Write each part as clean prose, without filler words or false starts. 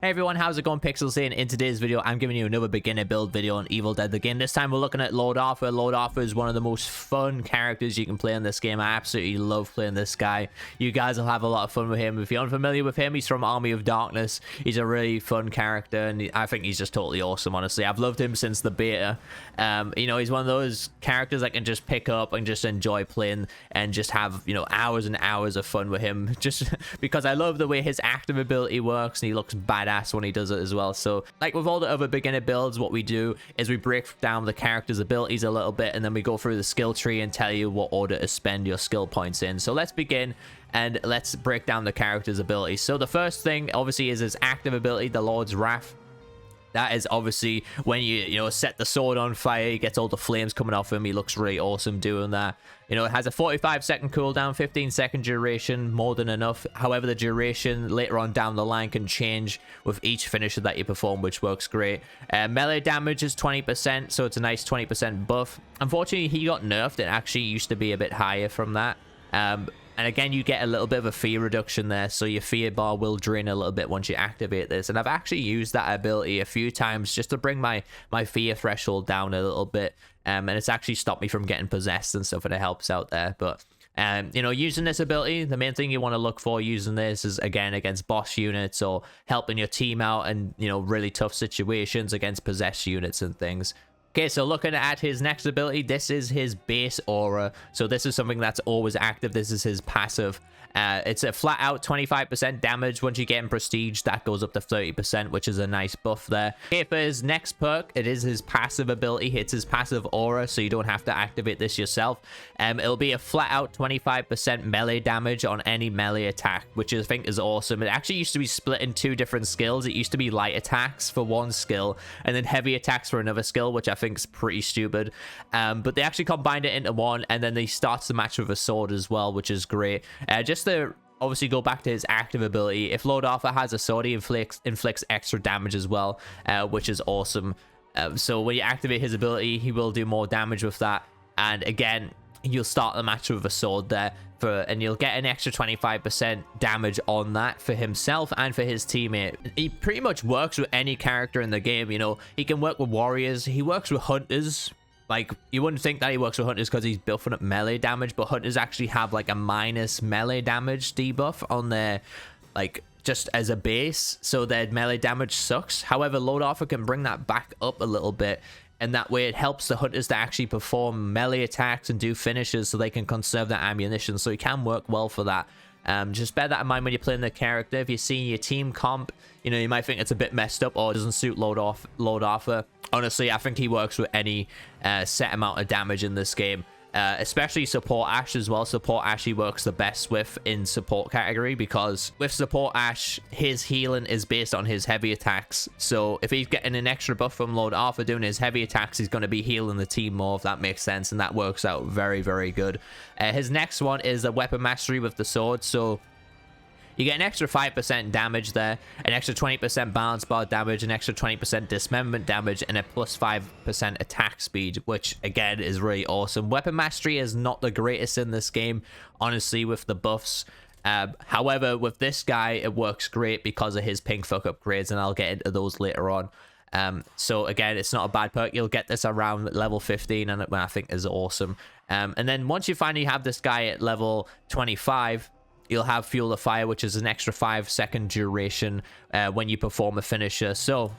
Hey everyone, how's it going? Pixels here, and in today's video I'm giving you another beginner build video on Evil Dead the game. This time we're looking at Lord Arthur. Lord Arthur is one of the most fun characters you can play in this game. I absolutely love playing this guy. You guys will have a lot of fun with him. If you're unfamiliar with him, he's from Army of Darkness. He's a really fun character, and I think he's just totally awesome, honestly. I've loved him since the beta. You know, he's one of those characters I can just pick up and just enjoy playing and just have, you know, hours and hours of fun with him, just because I love the way his active ability works, and he looks badass when he does it as well. So like with all the other beginner builds, what we do is we break down the character's abilities a little bit, and then we go through the skill tree and tell you what order to spend your skill points in. So let's begin and let's break down the character's abilities. So the first thing obviously is his active ability, the Lord's Wrath. That is obviously when you set the sword on fire, he gets all the flames coming off him. He looks really awesome doing that. You know, it has a 45-second cooldown, 15-second duration, more than enough. However, the duration later on down the line can change with each finisher that you perform, which works great. Melee damage is 20%, so it's a nice 20% buff. Unfortunately, he got nerfed. It actually used to be a bit higher from that. And again, you get a little bit of a fear reduction there, so your fear bar will drain a little bit once you activate this. And I've actually used that ability a few times just to bring my fear threshold down a little bit. And it's actually stopped me from getting possessed and stuff, and it helps out there. But you know, using this ability, the main thing you want to look for using this is, again, against boss units or helping your team out and, you know, really tough situations against possessed units and things. Okay, so looking at his next ability, this is his base aura. So this is something that's always active. This is his passive. It's a flat out 25% damage. Once you get in prestige, that goes up to 30%, which is a nice buff there. Okay, for his next perk, it is his passive ability. It's his passive aura, so you don't have to activate this yourself. It'll be a flat out 25% melee damage on any melee attack, which I think is awesome. It actually used to be split in two different skills. It used to be light attacks for one skill and then heavy attacks for another skill, which I think is pretty stupid. But they actually combined it into one, and then they start the match with a sword as well, which is great. Just to obviously go back to his active ability, if Lord Arthur has a sword, he inflicts extra damage as well, which is awesome. So when you activate his ability, he will do more damage with that. And again, you'll start the match with a sword there, and you'll get an extra 25% damage on that for himself and for his teammate. He pretty much works with any character in the game. You know, he can work with warriors, he works with hunters. Like, you wouldn't think that he works with hunters because he's buffing up melee damage, but hunters actually have like a minus melee damage debuff on their, like, just as a base, so their melee damage sucks. However, Lord Arthur can bring that back up a little bit, and that way it helps the hunters to actually perform melee attacks and do finishes so they can conserve their ammunition. So he can work well for that. Just bear that in mind when you're playing the character. If you're seeing your team comp, you know, you might think it's a bit messed up or doesn't suit Lord Arthur. Honestly, I think he works with any set amount of damage in this game. Especially support Ash as well. Support Ash he works the best with in support category, because with support Ash, his healing is based on his heavy attacks. So if he's getting an extra buff from Lord Arthur doing his heavy attacks, he's going to be healing the team more, if that makes sense, and that works out very, very good. His next one is the weapon mastery with the sword. So you get an extra 5% damage there, an extra 20% balance bar damage, an extra 20% dismemberment damage, and a plus 5% attack speed, which again is really awesome. Weapon mastery is not the greatest in this game, honestly, with the buffs. However, with this guy, it works great because of his pink fuck upgrades, and I'll get into those later on. So again, it's not a bad perk. You'll get this around level 15, and I think is awesome. And then once you finally have this guy at level 25, you'll have Fuel the Fire, which is an extra 5-second duration when you perform a finisher. So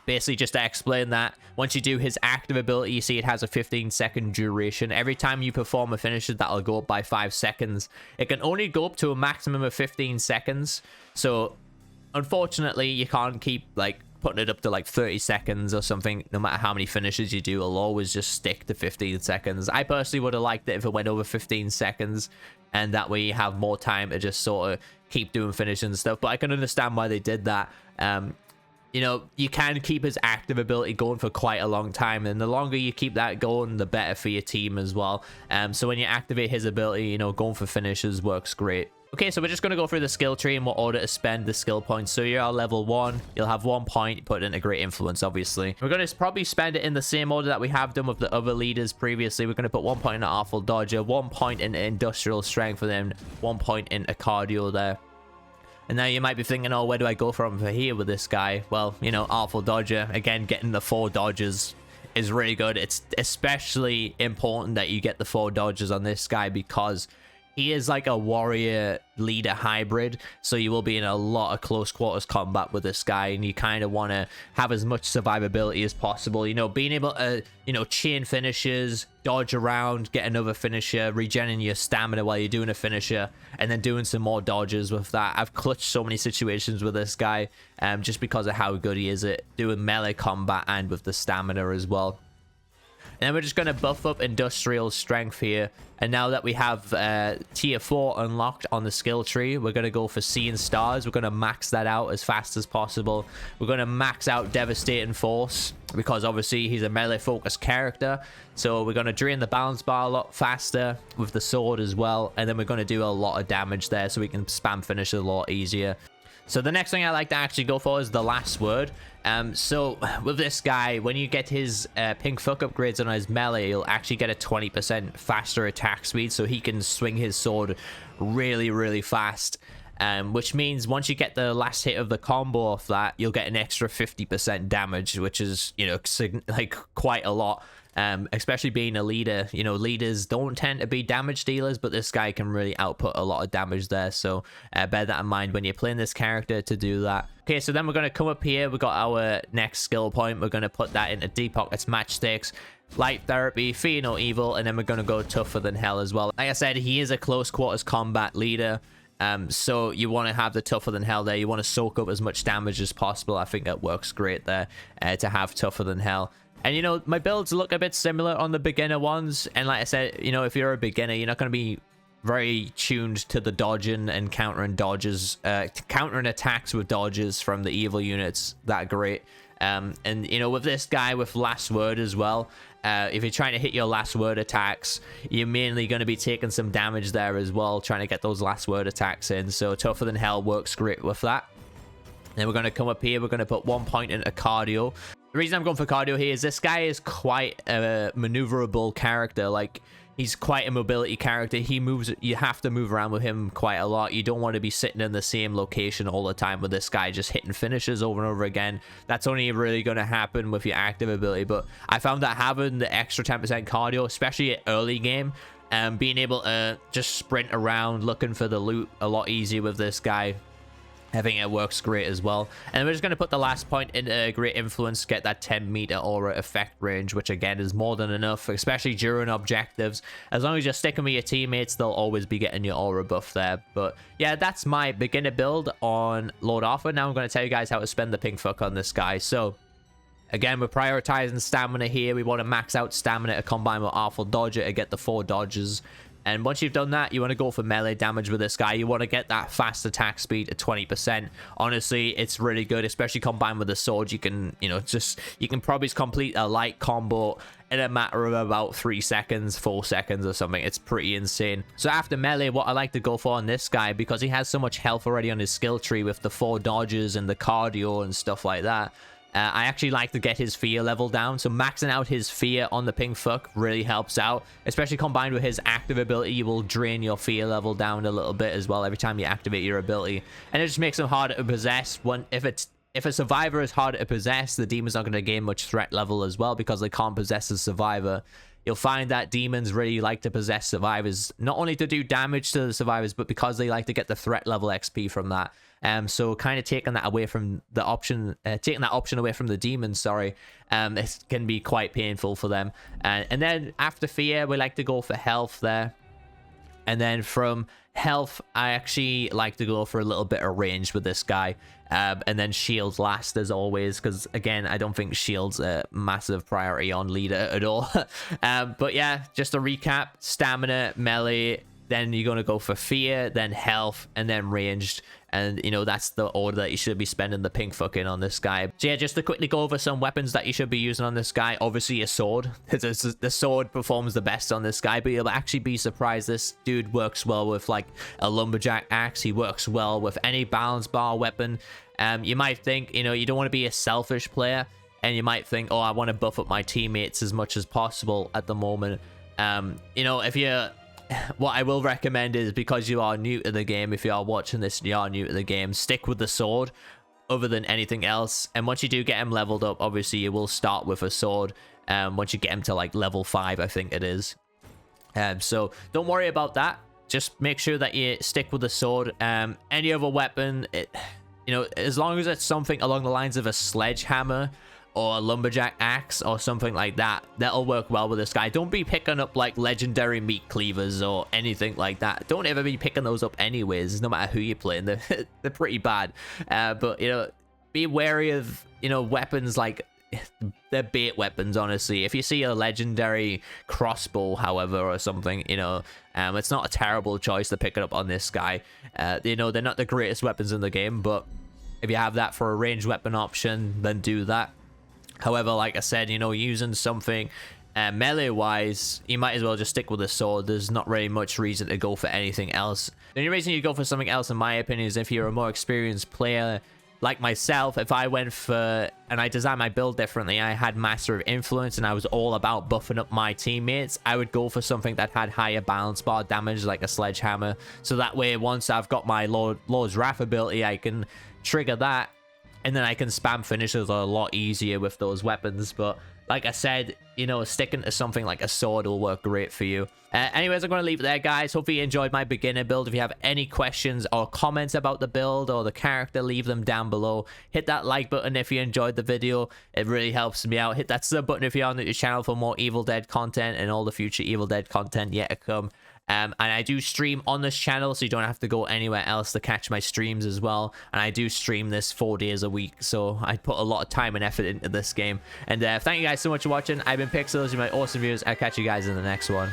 basically, just to explain that, once you do his active ability, you see it has a 15-second duration. Every time you perform a finisher, that'll go up by 5 seconds. It can only go up to a maximum of 15 seconds. So unfortunately, you can't keep like putting it up to like 30 seconds or something. No matter how many finishes you do, it'll always just stick to 15 seconds. I personally would have liked it if it went over 15 seconds, and that way you have more time to just sort of keep doing finishes and stuff. But I can understand why they did that. You know, you can keep his active ability going for quite a long time, and the longer you keep that going, the better for your team as well. So when you activate his ability, you know, going for finishes works great. Okay, so we're just going to go through the skill tree and what order to spend the skill points. So you're at level 1, you'll have 1 point, you put it into Great Influence, obviously. We're going to probably spend it in the same order that we have done with the other leaders previously. We're going to put 1 point into Artful Dodger, 1 point into Industrial Strength, and then 1 point into Cardio there. And now you might be thinking, oh, where do I go from for here with this guy? Well, you know, Artful Dodger, again, getting the 4 dodges is really good. It's especially important that you get the 4 dodges on this guy because he is like a warrior leader hybrid, so you will be in a lot of close quarters combat with this guy, and you kind of want to have as much survivability as possible. You know, being able to, you know, chain finishes, dodge around, get another finisher, regenerating your stamina while you're doing a finisher, and then doing some more dodges with that. I've clutched so many situations with this guy, just because of how good he is at doing melee combat and with the stamina as well. And then we're just going to buff up Industrial Strength here. And now that we have tier 4 unlocked on the skill tree, we're going to go for Seeing Stars. We're going to max that out as fast as possible. We're going to max out Devastating Force because obviously he's a melee focused character. So we're going to drain the balance bar a lot faster with the sword as well. And then we're going to do a lot of damage there so we can spam finish a lot easier. So the next thing I like to actually go for is the Last Word. So with this guy, when you get his pink fuck upgrades on his melee, you'll actually get a 20% faster attack speed, so he can swing his sword really, really fast. Which means once you get the last hit of the combo off that, you'll get an extra 50% damage, which is, you know, like quite a lot. Especially being a leader, you know, leaders don't tend to be damage dealers, but this guy can really output a lot of damage there. So bear that in mind when you're playing this character to do that. Okay, so then we're going to come up here. We've got our next skill point. We're going to put that into Deep Pockets Matchsticks, Light Therapy, Fear No Evil, and then we're going to go Tougher Than Hell as well. Like I said, he is a close quarters combat leader. So you want to have the Tougher Than Hell there. You want to soak up as much damage as possible. I think that works great there, to have Tougher Than Hell. And, you know, my builds look a bit similar on the beginner ones. And like I said, you know, if you're a beginner, you're not going to be very tuned to the dodging and countering dodges, countering attacks with dodges from the evil units that great. And, you know, with this guy with Last Word as well, if you're trying to hit your Last Word attacks, you're mainly going to be taking some damage there as well, trying to get those Last Word attacks in. So Tougher Than Hell works great with that. Then we're going to come up here. We're going to put 1 point into Cardio. The reason I'm going for Cardio here is this guy is quite a maneuverable character. Like, he's quite a mobility character. He moves, you have to move around with him quite a lot. You don't want to be sitting in the same location all the time with this guy just hitting finishes over and over again. That's only really going to happen with your active ability. But I found that having the extra 10% cardio, especially at early game, being able to just sprint around looking for the loot a lot easier with this guy, I think it works great as well. And we're just going to put the last point into Great Influence, get that 10-meter aura effect range, which again is more than enough, especially during objectives. As long as you're sticking with your teammates, they'll always be getting your aura buff there. But yeah, that's my beginner build on Lord Arthur. Now I'm going to tell you guys how to spend the pink fuck on this guy. So again, we're prioritizing stamina here. We want to max out stamina to combine with Artful Dodger to get the 4 dodges. And once you've done that, you want to go for melee damage with this guy. You want to get that fast attack speed at 20%. Honestly, it's really good, especially combined with the sword. You can, you know, you can probably complete a light combo in a matter of about 3 seconds, 4 seconds or something. It's pretty insane. So after melee, what I like to go for on this guy, because he has so much health already on his skill tree with the 4 dodges and the cardio and stuff like that, I actually like to get his fear level down. So maxing out his fear on the pink fuck really helps out, especially combined with his active ability. You will drain your fear level down a little bit as well every time you activate your ability, and it just makes him harder to possess. If a survivor is harder to possess, the demon's not going to gain much threat level as well because they can't possess a survivor. You'll find that demons really like to possess survivors, not only to do damage to the survivors, but because they like to get the threat level XP from that. So kind of taking that away from the option, taking that option away from the demons, sorry, it can be quite painful for them. And then after fear, we like to go for health there. And then from health, I actually like to go for a little bit of range with this guy. And then shields last as always, because again, I don't think shields a massive priority on leader at all. But yeah, just to recap: stamina, melee, then you're going to go for fear, then health, and then ranged. And, you know, that's the order that you should be spending the pink fucking on this guy. So yeah, just to quickly go over some weapons that you should be using on this guy. Obviously, a sword. The sword performs the best on this guy, but you'll actually be surprised. This dude works well with, like, a lumberjack axe. He works well with any balance bar weapon. You might think, you know, you don't want to be a selfish player, and you might think, oh, I want to buff up my teammates as much as possible at the moment. You know, if you're what I will recommend is, because you are new to the game, if you are watching this and you are new to the game, stick with the sword other than anything else. And once you do get him leveled up, obviously you will start with a sword. Once you get him to like level 5, I think it is. So don't worry about that. Just make sure that you stick with the sword. Any other weapon, you know, as long as it's something along the lines of a sledgehammer or a lumberjack axe or something like that, that'll work well with this guy. Don't be picking up like legendary meat cleavers or anything like that. Don't ever be picking those up anyways, no matter who you're playing. They're pretty bad. But, you know, be wary of, you know, weapons like... they're bait weapons, honestly. If you see a legendary crossbow, however, or something, you know, it's not a terrible choice to pick it up on this guy. You know, they're not the greatest weapons in the game, but if you have that for a ranged weapon option, then do that. However, like I said, you know, using something melee wise, you might as well just stick with the sword. There's not really much reason to go for anything else. The only reason you go for something else, in my opinion, is if you're a more experienced player like myself. If I went for, and I designed my build differently, I had Master of Influence and I was all about buffing up my teammates, I would go for something that had higher balance bar damage, like a sledgehammer. So that way, once I've got my Lord's Wrath ability, I can trigger that, and then I can spam finishers a lot easier with those weapons. But like I said, you know, sticking to something like a sword will work great for you. Anyways, I'm going to leave it there, guys. Hopefully you enjoyed my beginner build. If you have any questions or comments about the build or the character, leave them down below. Hit that like button if you enjoyed the video. It really helps me out. Hit that sub button if you're on the channel for more Evil Dead content and all the future Evil Dead content yet to come. And I do stream on this channel, so you don't have to go anywhere else to catch my streams as well. And I do stream this 4 days a week, so I put a lot of time and effort into this game. And thank you guys so much for watching. I've been Pixels, you're my awesome viewers. I'll catch you guys in the next one.